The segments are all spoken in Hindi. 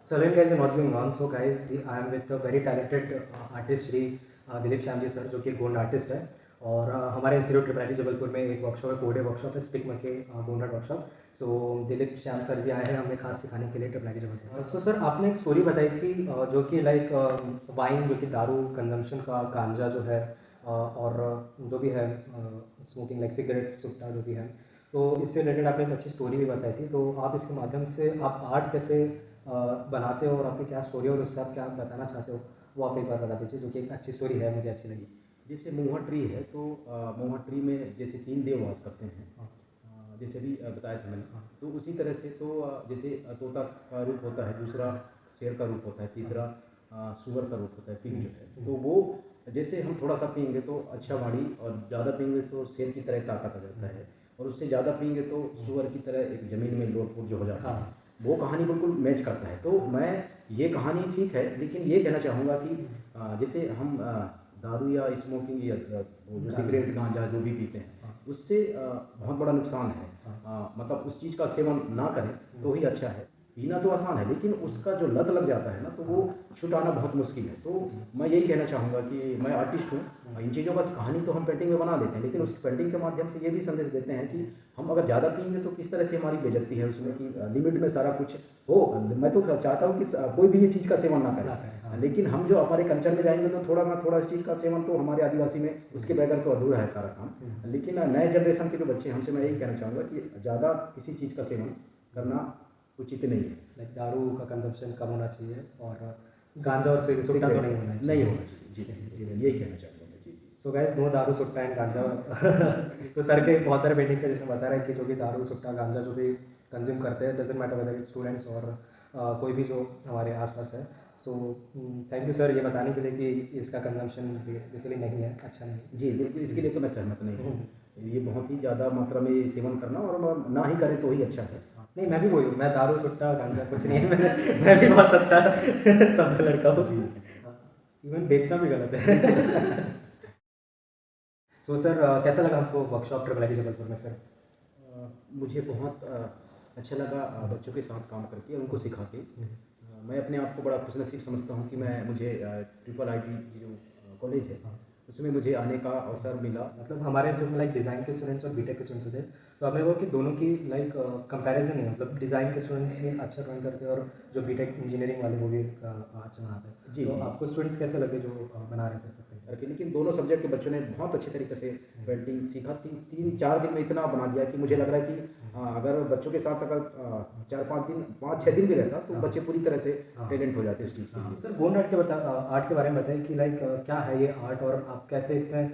So hello guys and what's going on? So guys, I am with a very talented artist Shri Dilip Shyam ji sir, जो कि गोंड आर्टिस्ट है। और हमारे institute triple I T Jabalpur में एक वर्कशॉप है, 4 डे वर्कशॉप है, स्टिक के गोंड आर्ट वर्कशॉप। सो दिलीप श्याम सर जी आए हैं हमें खास सिखाने के लिए triple I T Jabalpur. So sir, आपने एक स्टोरी बताई थी जो कि लाइक वाइन, जो कि दारू कंजम्पशन का, गांजा जो है और जो भी है स्मोकिंग लाइक सिगरेट्स, सुट्टा जो भी है, तो इससे रिलेटेड आपने एक अच्छी स्टोरी भी बताई थी। तो आप इसके माध्यम से आप आर्ट कैसे बनाते हो और आपकी क्या स्टोरी है और उससे आप क्या बताना चाहते हो, वो आप एक बार बता दीजिए, जो कि एक अच्छी स्टोरी है, मुझे अच्छी लगी। जैसे मोहा ट्री है तो मोहा ट्री में जैसे 3 देव वास करते हैं। हाँ। जैसे भी बताया था मैंने। हाँ। तो उसी तरह से तो जैसे तोता का रूप होता है, दूसरा शेर का रूप होता है, तीसरा सूअर का रूप होता है, पिग जो है। तो वो जैसे हम थोड़ा सा पीएंगे तो अच्छा वाणी, और ज़्यादा पीएंगे तो शेर की तरह ताकत आ जाता है, और उससे ज़्यादा पीएंगे तो सूअर की तरह एक ज़मीन में लोटपोट जो हो जाता है। वो कहानी बिल्कुल मैच करता है। तो मैं ये कहानी ठीक है, लेकिन ये कहना चाहूँगा कि जैसे हम दारू या स्मोकिंग या वो जो सिगरेट गांजा जो भी पीते हैं, उससे बहुत बड़ा नुकसान है। मतलब उस चीज़ का सेवन ना करें तो ही अच्छा है। पीना तो आसान है, लेकिन उसका जो लत लग जाता है ना, तो वो छुटाना बहुत मुश्किल है। तो मैं यही कहना चाहूँगा कि मैं आर्टिस्ट हूँ, इन चीज़ों का कहानी तो हम पेंटिंग में बना देते हैं, लेकिन उस पेंटिंग के माध्यम से ये भी संदेश देते हैं कि हम अगर ज़्यादा पिएंगे तो किस तरह से हमारी बेइज्जती है उसमें, कि लिमिट में सारा कुछ हो। मैं तो चाहता हूँ कि कोई भी ये चीज़ का सेवन ना करें, लेकिन हम जो हमारे कल्चर में जाएंगे तो थोड़ा ना थोड़ा इस चीज़ का सेवन तो हमारे आदिवासी में उसके बगैर तो अधूरा है सारा काम। लेकिन नए जनरेशन के जो बच्चे, हमसे मैं यही कहना चाहूँगा कि ज़्यादा किसी चीज़ का सेवन करना उचित नहीं है। लाइक दारू का कंजम्पशन कम होना चाहिए और गांजा और सुट्टा तो नहीं होना चाहिए। नहीं होना चाहिए। जी जी, मैं यही कहना चाहूँगा। जी जी। सो गाइस, नो दारू सुट्टा एंड गांजा। तो सर के बहुत सारे पेंटिंग्स है जिसमें बता रहे हैं कि जो भी दारू सुट्टा गांजा जो भी कंज्यूम करते हैं, डजेंट मैटर वेदर स्टूडेंट्स और कोई भी जो हमारे आसपास है। सो थैंक यू सर ये बताने के लिए कि इसका कंजम्पशन बेसिकली नहीं है, अच्छा नहीं। जी बिल्कुल, इसके लिए तो मैं सहमत नहीं हूँ। ये बहुत ही ज़्यादा मात्रा में सेवन करना और ना ही करें तो ही अच्छा है। नहीं, मैं भी वही हूँ, मैं दारू सुट्टा गांजा कुछ नहीं है। मैं भी बहुत अच्छा सब लड़का हूँ। इवन बेचना भी गलत है। सो सर, कैसा लगा आपको workshop triple I T Jabalpur में फिर? मुझे बहुत अच्छा लगा बच्चों के साथ काम करके, उनको सिखा के। मैं अपने आप को बड़ा खुशनसीब समझता हूँ कि मुझे ट्रिपल आई टी जो कॉलेज है उसमें मुझे आने का अवसर मिला। मतलब हमारे इंस्टीट्यूट में लाइक डिज़ाइन के स्टूडेंट्स और बीटेक के स्टूडेंट्स थे, तो हमने वो कि दोनों की लाइक कंपैरिजन है। मतलब डिज़ाइन के स्टूडेंट्स भी अच्छा ड्राइंग करते हैं और जो बीटेक इंजीनियरिंग वाले वो भी अच्छा बनाते हैं। जी तो जी। आपको स्टूडेंट्स कैसे लगे जो बना रहे थे? लेकिन दोनों सब्जेक्ट के बच्चों ने बहुत अच्छे तरीके से पेंटिंग सीखा। 3-4 दिन में इतना बना दिया कि मुझे लग रहा है कि अगर बच्चों के साथ अगर 4-5 दिन 5-6 दिन भी रहता तो बच्चे पूरी तरह से टैलेंट हो जाते उस चीज़ के लिए। सर, गोंड आर्ट के बारे में बताइए कि लाइक क्या है ये आर्ट और आप कैसे इसमें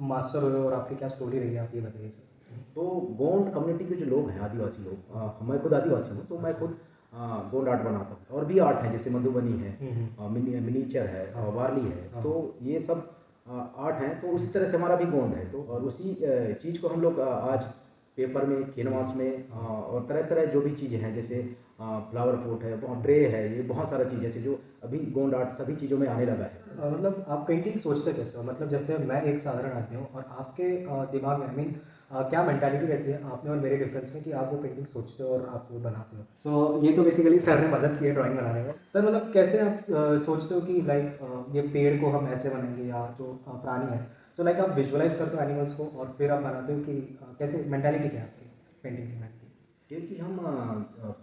मास्टर हुए और आपकी क्या स्टोरी रही है, आप ये बताइए सर। तो गोंड कम्युनिटी के जो लोग हैं, आदिवासी लोग, मैं खुद आदिवासी हूँ, तो मैं खुद गोंड आर्ट बनाता हूँ। और भी आर्ट है, जैसे मधुबनी है, मिनीचर है, वारली है। तो ये सब आर्ट हैं। तो उसी तरह से हमारा भी गोंड है। तो और उसी चीज़ को हम लोग आज पेपर में, कैनवास में और तरह तरह जो भी चीज़ें हैं, जैसे फ्लावर पोट है, बहुत ट्रे है, ये बहुत सारा चीज़ जैसे जो अभी गोंड आर्ट सभी चीज़ों में आने लगा है। मतलब आप पेंटिंग सोचते कैसे हो? मतलब जैसे मैं एक साधारण आदमी हूँ और आपके दिमाग में आई मीन क्या मेंटालिटी रहती है आप में और मेरे डिफरेंस में कि आप वो पेंटिंग सोचते हो और आप वो बनाते हो? सो ये तो बेसिकली सर ने मदद की है ड्राइंग बनाने में। सर, मतलब कैसे आप सोचते हो कि लाइक ये पेड़ को हम ऐसे बनाएंगे या जो प्राणी है, सो लाइक आप विजुअलाइज करते हो एनिमल्स को और फिर आप बनाते हो कि कैसे मेंटालिटी क्या है आपकी पेंटिंग से बनाने की? क्योंकि हम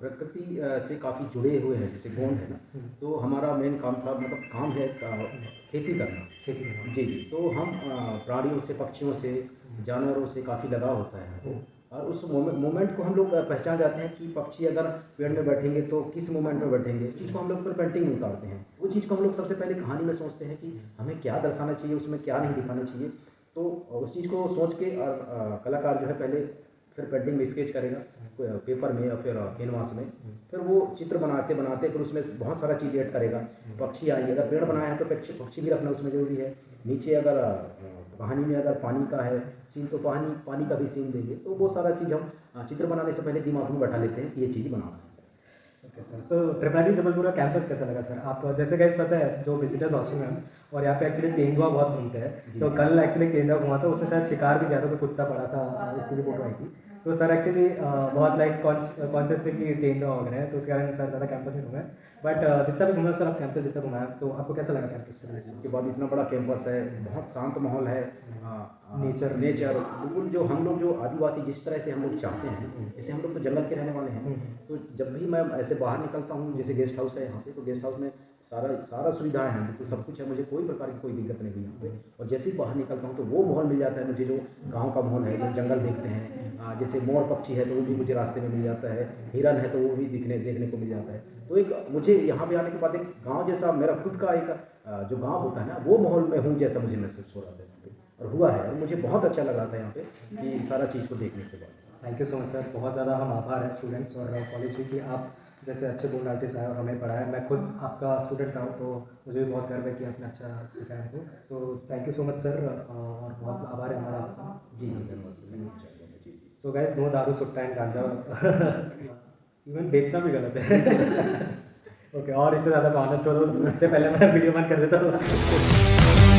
प्रकृति से काफ़ी जुड़े हुए हैं, जैसे गोंड है ना, तो हमारा मेन काम था, मतलब काम है खेती करना। खेती करना। जी जी। तो हम प्राणियों से, पक्षियों से, जानवरों से काफ़ी लगाव होता है हमको। और उस मोमेंट को हम लोग पहचान जाते हैं कि पक्षी अगर पेड़ में बैठेंगे तो किस मोमेंट में बैठेंगे, इस चीज़ को हम लोग फिर पेंटिंग में उतारते हैं। वो चीज़ को हम लोग सबसे पहले कहानी में सोचते हैं कि हमें क्या दर्शाना चाहिए, उसमें क्या नहीं दिखाना चाहिए। तो उस चीज़ को सोच के कलाकार जो है पहले फिर पेंटिंग में स्केच करेगा, पेपर में या फिर कैनवास में। फिर वो चित्र बनाते बनाते फिर उसमें बहुत सारा चीज़ ऐड करेगा। पक्षी आएंगे, अगर पेड़ बनाया है तो पक्षी भी रखना उसमें ज़रूरी है। नीचे अगर कहानी में अगर पानी का है सीन तो पानी का भी सीन देंगे। तो वो सारा चीज़ हम चित्र बनाने से पहले दिमाग में बैठा लेते हैं कि ये चीज़ बनाना है। Okay sir, so triple I T Jabalpur का कैंपस कैसा लगा सर? आप जैसे गाइस पता है जो विजिटर्स हॉस्टल में हम और यहाँ पे एक्चुअली तेंदुआ बहुत घूमते हैं। तो कल एक्चुअली तेंदुआ घुमा था, उसने शायद शिकार भी किया था, कोई कुत्ता पड़ा था, उसकी भी फोटो आई थी। तो सर एक्चुअली बहुत लाइक कॉन्शियस है कि तेंदुआ वगैरह है, तो उसके कारण सर ज़्यादा कैंपस नहीं घूमे। बट जितना भी घूमे सर, आप कैंपस जितना घुमाया, तो आपको कैसा लगा कैंपस में? उसके बाद इतना बड़ा कैंपस है, बहुत शांत माहौल है। नेचर बिल्कुल जो हम लोग जो आदिवासी जिस तरह से हम लोग चाहते हैं, जैसे हम लोग तो जंगल के रहने वाले हैं, तो जब भी मैं ऐसे बाहर निकलता हूँ, जैसे गेस्ट हाउस है यहाँ पे, तो गेस्ट हाउस में सारा सुविधाएं हैं, बिल्कुल सब कुछ है, मुझे कोई प्रकार की कोई दिक्कत नहीं हुई यहाँ पे। और जैसे ही बाहर निकलता हूँ तो वो माहौल मिल जाता है मुझे, जो गाँव का माहौल है, लोग जंगल देखते हैं, जैसे मोर पक्षी है तो वो भी मुझे रास्ते में मिल जाता है, हिरन है तो वो भी देखने को मिल जाता है। तो एक मुझे यहाँ पे आने के बाद एक गाँव जैसा मेरा खुद का एक जो गाँव होता है ना, वो माहौल में हूँ जैसा मुझे महसूस हो रहा था यहाँ पे, और हुआ है, और मुझे बहुत अच्छा लगा था यहाँ पे कि सारा चीज़ को देखने के बाद। Thank you so much sir, बहुत ज़्यादा हम आभार हैं स्टूडेंट्स और कॉलेज भी कि आप जैसे अच्छे गोंड आर्टिस्ट आए और हमें पढ़ाया। मैं खुद आपका स्टूडेंट रहा हूँ, तो मुझे भी बहुत गर्व है कि आपने अच्छा सिखाया हमको। So thank you so much sir, और बहुत आभार है हमारा आपका। जी धन्यवाद। जी सो गाइस, नो दारू सुट्टा एंड गांजा, इवन बेचना भी गलत है। ओके, और इससे ज़्यादा ऑनेस्ट हो तो इससे पहले मैं वीडियो बंद कर देता हूँ।